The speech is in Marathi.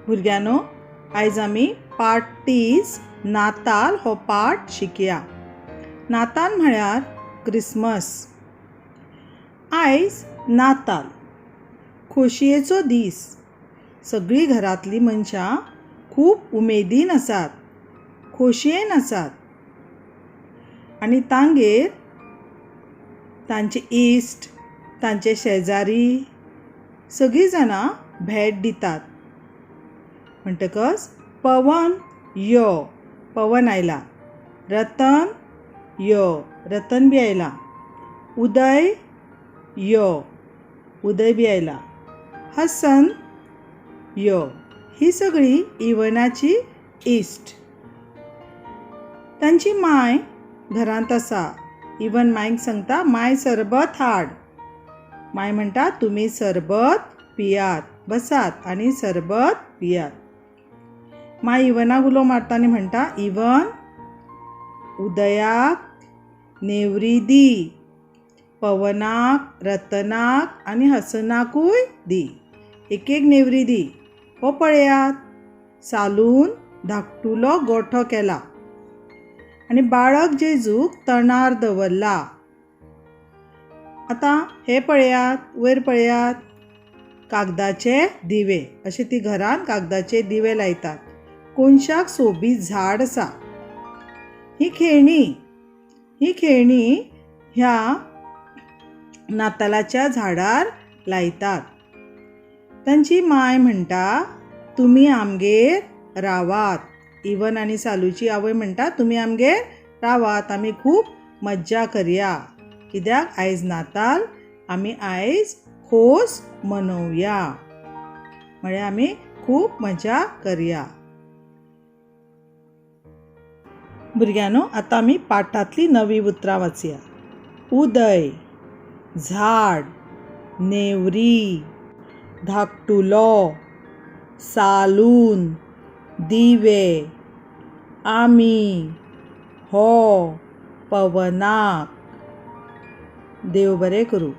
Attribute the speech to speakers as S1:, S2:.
S1: भुरग्यानो, आयज आमी पार्ट 30 नाताल हो पाठ शिकया। नाताल म्हळ्यार क्रिसमस। आयज नाताल, खोशयेचो दीस। सगळीं घरांतलीं मनशां खूब उमेदीन आसात, खोशयेन आसात आनी तांगेर तांचे इश्ट, तांचे शेजारी सगळीं जाणां भेट दितात। म्हणटकच पवन यो, पवन आयला। रतन यो, रतन बी आयला। उदय यो, उदय बी आयला। हसन यो, ही सगळीं इवनाची इश्ट। तांची माय घरांत आसा। इवन मायक सांगता, माय सरबत हाड। माय म्हणटा, तुमी सरबत पियात, बसात आनी सरबत पियात। माय इवनाक उलो मारता आनी म्हणटा, इवन, उदयाक नेवरी दी, पवनाक, रतनाक आनी हसनाकूय दी। एक एक नेवरी दी। हो पळयात, सालून धाकटुलो गोठो केला आनी बाळक जेजूक तणार दवरला। आतां हे पळयात, वयर पळयात, कागदाचे दिवे। अशे ती घरान कागदाचे दिवे लायतात। कोनशाक सोबीत झाड आसा। ही खेळणी ह्या नातालाच्या झाडार लायतात। तांची माय म्हणटा, तुमी आमगेर रावात। इवन आनी सालूची आवय म्हणटा, तुमी आमगेर रावात, आमी खूब मज्जा करया। कित्याक आयज नाताल, आमी आयज खोस मनोवया, म्हळ्यार आमी खूब मजा करया। भुरग्यानो, आतां आमी पाठांतलीं नवीं उतरां वाचया। उदय, झाड, नेवरी, धाकटुलो, सालून, दिवे, आमी, हो, पवनाक। देव बरें करूं।